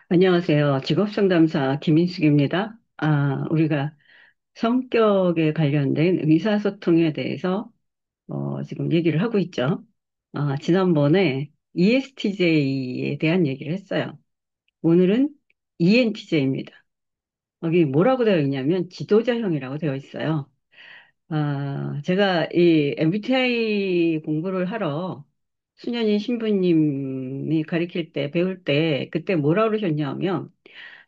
안녕하세요. 직업상담사 김인숙입니다. 우리가 성격에 관련된 의사소통에 대해서 지금 얘기를 하고 있죠. 지난번에 ESTJ에 대한 얘기를 했어요. 오늘은 ENTJ입니다. 여기 뭐라고 되어 있냐면 지도자형이라고 되어 있어요. 제가 이 MBTI 공부를 하러 수년인 신부님이 가르칠 때, 배울 때, 그때 뭐라 그러셨냐면,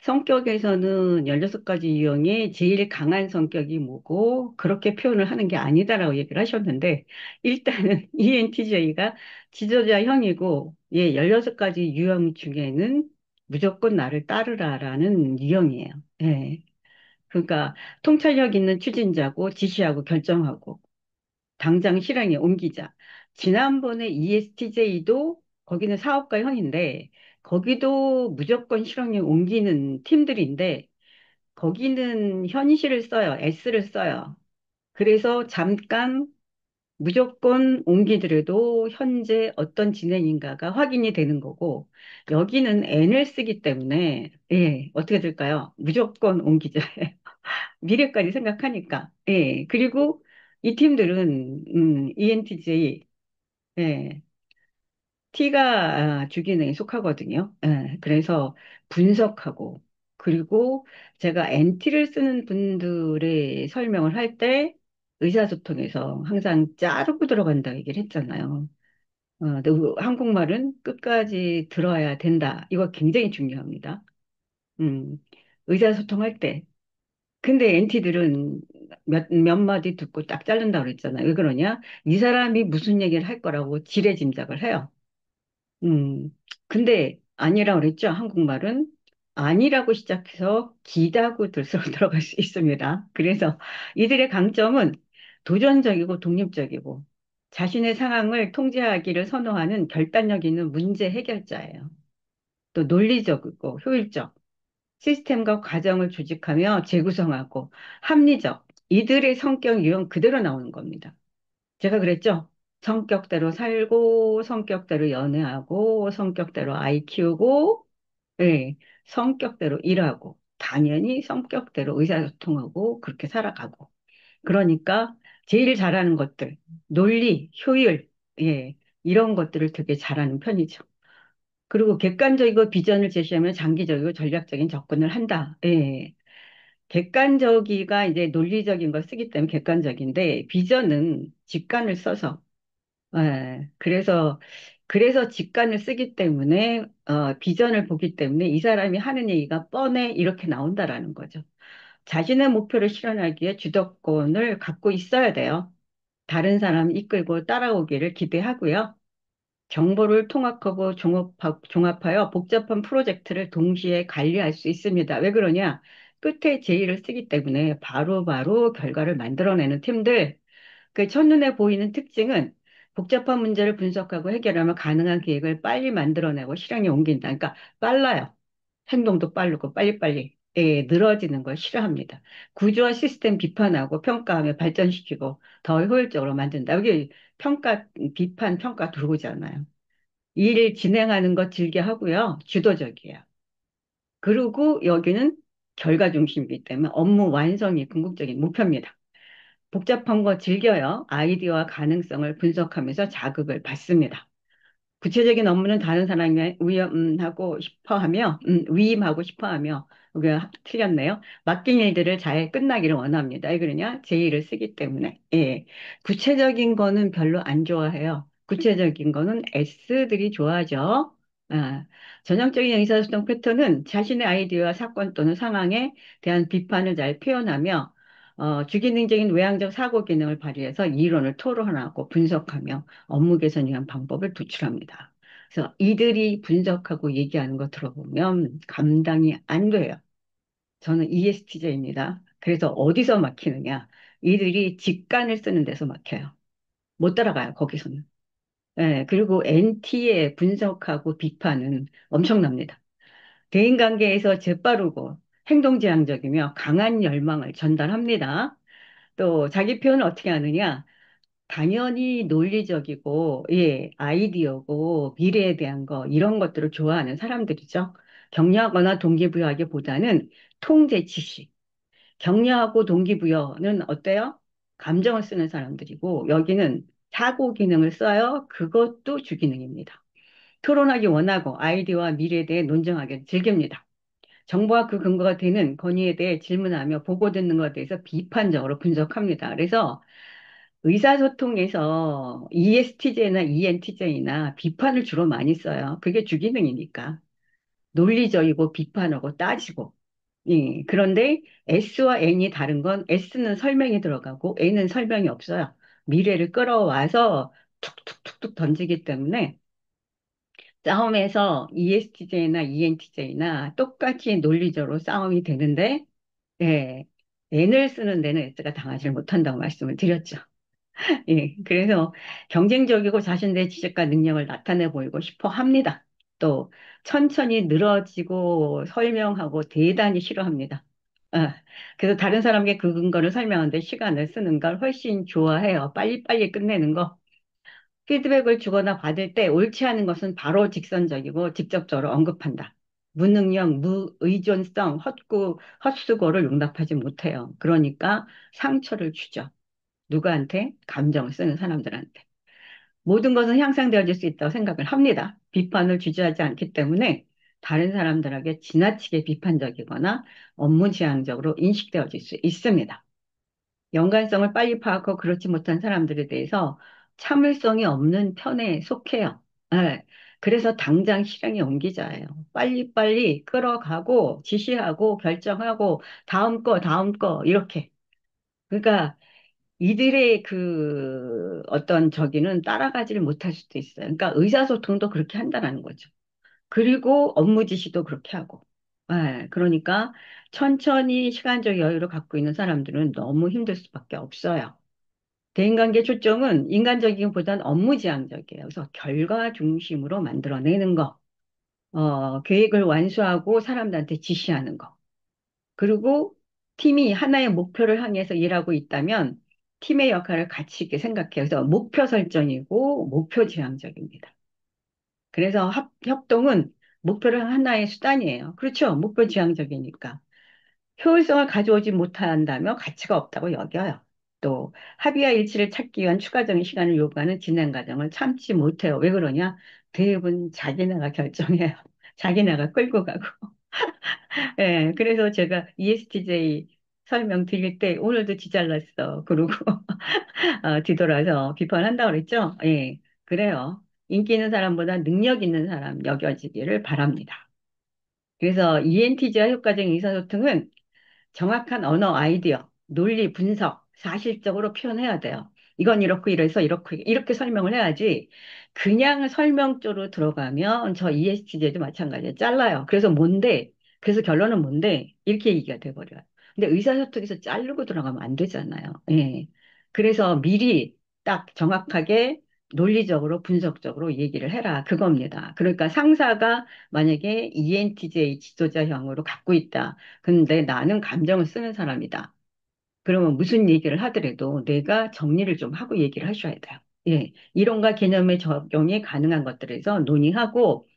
성격에서는 16가지 유형의 제일 강한 성격이 뭐고, 그렇게 표현을 하는 게 아니다라고 얘기를 하셨는데, 일단은 ENTJ가 지도자형이고, 예, 16가지 유형 중에는 무조건 나를 따르라라는 유형이에요. 예. 그러니까 통찰력 있는 추진자고, 지시하고 결정하고, 당장 실행에 옮기자. 지난번에 ESTJ도 거기는 사업가형인데, 거기도 무조건 실행에 옮기는 팀들인데, 거기는 현실을 써요. S를 써요. 그래서 잠깐 무조건 옮기더라도 현재 어떤 진행인가가 확인이 되는 거고, 여기는 N을 쓰기 때문에, 예, 어떻게 될까요? 무조건 옮기자. 미래까지 생각하니까. 예, 그리고 이 팀들은, ENTJ, 예, T가 주기능에 속하거든요. 예, 그래서 분석하고, 그리고 제가 NT를 쓰는 분들의 설명을 할 때 의사소통에서 항상 자르고 들어간다 얘기를 했잖아요. 근데 한국말은 끝까지 들어야 된다. 이거 굉장히 중요합니다. 음, 의사소통할 때. 근데 NT들은 몇 마디 듣고 딱 자른다 그랬잖아요. 왜 그러냐? 이 사람이 무슨 얘기를 할 거라고 지레짐작을 해요. 음, 근데 아니라 그랬죠. 한국말은 아니라고 시작해서 기다고 들서 들어갈 수 있습니다. 그래서 이들의 강점은 도전적이고 독립적이고 자신의 상황을 통제하기를 선호하는 결단력 있는 문제 해결자예요. 또 논리적이고 효율적, 시스템과 과정을 조직하며 재구성하고 합리적, 이들의 성격 유형 그대로 나오는 겁니다. 제가 그랬죠? 성격대로 살고, 성격대로 연애하고, 성격대로 아이 키우고, 예, 성격대로 일하고, 당연히 성격대로 의사소통하고, 그렇게 살아가고. 그러니까 제일 잘하는 것들, 논리, 효율, 예, 이런 것들을 되게 잘하는 편이죠. 그리고 객관적이고 비전을 제시하면 장기적이고 전략적인 접근을 한다. 예. 객관적이가 이제 논리적인 걸 쓰기 때문에 객관적인데, 비전은 직관을 써서 그래서 직관을 쓰기 때문에, 비전을 보기 때문에 이 사람이 하는 얘기가 뻔해 이렇게 나온다라는 거죠. 자신의 목표를 실현하기 위해 주도권을 갖고 있어야 돼요. 다른 사람 이끌고 따라오기를 기대하고요. 정보를 통합하고 종합하여 복잡한 프로젝트를 동시에 관리할 수 있습니다. 왜 그러냐? 끝에 제의를 쓰기 때문에 바로바로 결과를 만들어내는 팀들, 그 첫눈에 보이는 특징은 복잡한 문제를 분석하고 해결하면 가능한 계획을 빨리 만들어내고 실행에 옮긴다. 그러니까 빨라요. 행동도 빠르고 빨리빨리 늘어지는 걸 싫어합니다. 구조와 시스템 비판하고 평가하며 발전시키고 더 효율적으로 만든다. 여기 비판, 평가 들어오잖아요. 일 진행하는 거 즐겨 하고요. 주도적이에요. 그리고 여기는 결과 중심이기 때문에 업무 완성이 궁극적인 목표입니다. 복잡한 거 즐겨요. 아이디어와 가능성을 분석하면서 자극을 받습니다. 구체적인 업무는 다른 사람이 위임하고 싶어 하며, 이게 틀렸네요. 맡긴 일들을 잘 끝나기를 원합니다. 왜 그러냐? 제의를 쓰기 때문에. 예. 구체적인 거는 별로 안 좋아해요. 구체적인 거는 S들이 좋아하죠. 아, 전형적인 의사소통 패턴은 자신의 아이디어와 사건 또는 상황에 대한 비판을 잘 표현하며, 주기능적인 외향적 사고 기능을 발휘해서 이론을 토론하고 분석하며 업무 개선 위한 방법을 도출합니다. 그래서 이들이 분석하고 얘기하는 거 들어보면 감당이 안 돼요. 저는 ESTJ입니다. 그래서 어디서 막히느냐? 이들이 직관을 쓰는 데서 막혀요. 못 따라가요, 거기서는. 예, 그리고 NT의 분석하고 비판은 엄청납니다. 대인관계에서 재빠르고 행동지향적이며 강한 열망을 전달합니다. 또 자기 표현을 어떻게 하느냐? 당연히 논리적이고, 예, 아이디어고, 미래에 대한 거, 이런 것들을 좋아하는 사람들이죠. 격려하거나 동기부여하기보다는 통제 지식. 격려하고 동기부여는 어때요? 감정을 쓰는 사람들이고, 여기는 사고 기능을 써요. 그것도 주기능입니다. 토론하기 원하고, 아이디어와 미래에 대해 논쟁하기 즐깁니다. 정보와 그 근거가 되는 건의에 대해 질문하며 보고 듣는 것에 대해서 비판적으로 분석합니다. 그래서 의사소통에서 ESTJ나 ENTJ나 비판을 주로 많이 써요. 그게 주기능이니까. 논리적이고 비판하고 따지고. 예, 그런데 S와 N이 다른 건 S는 설명이 들어가고 N은 설명이 없어요. 미래를 끌어와서 툭툭툭툭 던지기 때문에 싸움에서 ESTJ나 ENTJ나 똑같이 논리적으로 싸움이 되는데, 예, N을 쓰는 데는 S가 당하지 못한다고 말씀을 드렸죠. 예, 그래서 경쟁적이고 자신의 지식과 능력을 나타내 보이고 싶어 합니다. 또 천천히 늘어지고 설명하고 대단히 싫어합니다. 아, 그래서 다른 사람에게 그 근거를 설명하는데 시간을 쓰는 걸 훨씬 좋아해요. 빨리빨리 끝내는 거. 피드백을 주거나 받을 때 옳지 않은 것은 바로 직선적이고 직접적으로 언급한다. 무능력, 무의존성, 헛수고를 용납하지 못해요. 그러니까 상처를 주죠. 누구한테? 감정을 쓰는 사람들한테. 모든 것은 향상되어질 수 있다고 생각을 합니다. 비판을 주저하지 않기 때문에 다른 사람들에게 지나치게 비판적이거나 업무지향적으로 인식되어질 수 있습니다. 연관성을 빨리 파악하고 그렇지 못한 사람들에 대해서 참을성이 없는 편에 속해요. 예. 그래서 당장 실행에 옮기자예요. 빨리빨리 끌어가고 지시하고 결정하고 다음 거 이렇게. 그러니까 이들의 그 어떤 저기는 따라가지를 못할 수도 있어요. 그러니까 의사소통도 그렇게 한다는 거죠. 그리고 업무 지시도 그렇게 하고. 그러니까 천천히 시간적 여유를 갖고 있는 사람들은 너무 힘들 수밖에 없어요. 대인관계 초점은 인간적이기보다는 업무지향적이에요. 그래서 결과 중심으로 만들어내는 거, 계획을 완수하고 사람들한테 지시하는 거. 그리고 팀이 하나의 목표를 향해서 일하고 있다면 팀의 역할을 같이 있게 생각해요. 그래서 목표 설정이고 목표 지향적입니다. 그래서 협동은 목표를 하나의 수단이에요. 그렇죠? 목표 지향적이니까. 효율성을 가져오지 못한다면 가치가 없다고 여겨요. 또 합의와 일치를 찾기 위한 추가적인 시간을 요구하는 진행 과정을 참지 못해요. 왜 그러냐? 대부분 자기네가 결정해요. 자기네가 끌고 가고. 예, 그래서 제가 ESTJ 설명 드릴 때 오늘도 지잘났어. 그러고 뒤돌아서 비판한다고 그랬죠? 예, 그래요. 인기 있는 사람보다 능력 있는 사람 여겨지기를 바랍니다. 그래서 ENTJ와 효과적인 의사소통은 정확한 언어 아이디어, 논리 분석, 사실적으로 표현해야 돼요. 이건 이렇고 이래서 이렇게 설명을 해야지 그냥 설명 쪽으로 들어가면 저 ESTJ도 마찬가지예요. 잘라요. 그래서 결론은 뭔데? 이렇게 얘기가 돼버려요. 근데 의사소통에서 자르고 들어가면 안 되잖아요. 예. 그래서 미리 딱 정확하게 논리적으로 분석적으로 얘기를 해라. 그겁니다. 그러니까 상사가 만약에 ENTJ 지도자형으로 갖고 있다. 근데 나는 감정을 쓰는 사람이다. 그러면 무슨 얘기를 하더라도 내가 정리를 좀 하고 얘기를 하셔야 돼요. 예. 이론과 개념의 적용이 가능한 것들에서 논의하고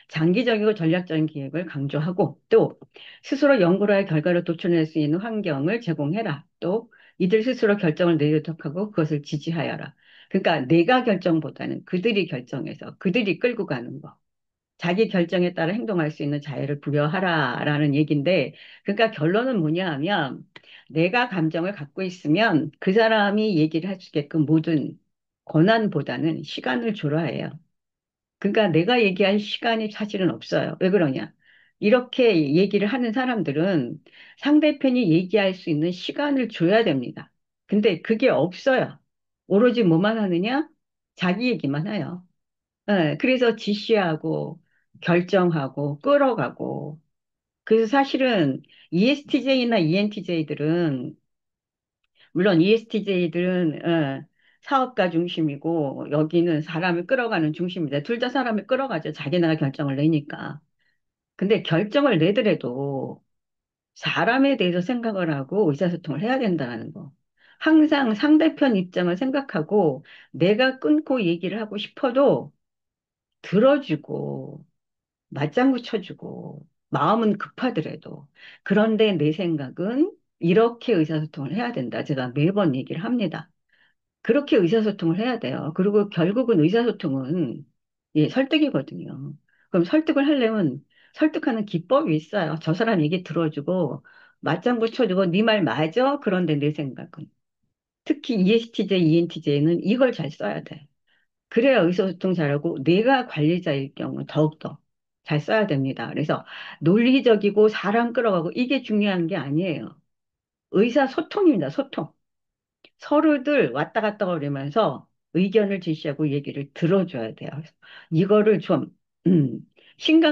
장기적이고 전략적인 기획을 강조하고 또 스스로 연구를 할 결과를 도출할 수 있는 환경을 제공해라. 또 이들 스스로 결정을 내도록 하고 그것을 지지하여라. 그러니까 내가 결정보다는 그들이 결정해서 그들이 끌고 가는 거. 자기 결정에 따라 행동할 수 있는 자유를 부여하라라는 얘기인데, 그러니까 결론은 뭐냐 하면, 내가 감정을 갖고 있으면 그 사람이 얘기를 할 수 있게끔 모든 권한보다는 시간을 줘라 해요. 그러니까 내가 얘기할 시간이 사실은 없어요. 왜 그러냐? 이렇게 얘기를 하는 사람들은 상대편이 얘기할 수 있는 시간을 줘야 됩니다. 근데 그게 없어요. 오로지 뭐만 하느냐? 자기 얘기만 해요. 그래서 지시하고 결정하고 끌어가고. 그래서 사실은 ESTJ나 ENTJ들은 물론 ESTJ들은 사업가 중심이고 여기는 사람을 끌어가는 중심이다. 둘 다 사람을 끌어가죠. 자기네가 결정을 내니까. 근데 결정을 내더라도 사람에 대해서 생각을 하고 의사소통을 해야 된다는 거. 항상 상대편 입장을 생각하고 내가 끊고 얘기를 하고 싶어도 들어주고 맞장구 쳐주고 마음은 급하더라도 그런데 내 생각은 이렇게 의사소통을 해야 된다. 제가 매번 얘기를 합니다. 그렇게 의사소통을 해야 돼요. 그리고 결국은 의사소통은 예, 설득이거든요. 그럼 설득을 하려면 설득하는 기법이 있어요. 저 사람 얘기 들어주고 맞장구 쳐주고 네 말 맞아? 그런데 내 생각은 특히 ESTJ, ENTJ는 이걸 잘 써야 돼. 그래야 의사소통 잘하고 내가 관리자일 경우 더욱더 잘 써야 됩니다. 그래서 논리적이고 사람 끌어가고 이게 중요한 게 아니에요. 의사소통입니다. 소통. 서로들 왔다 갔다 거리면서 의견을 제시하고 얘기를 들어줘야 돼요. 이거를 좀, 음, 심각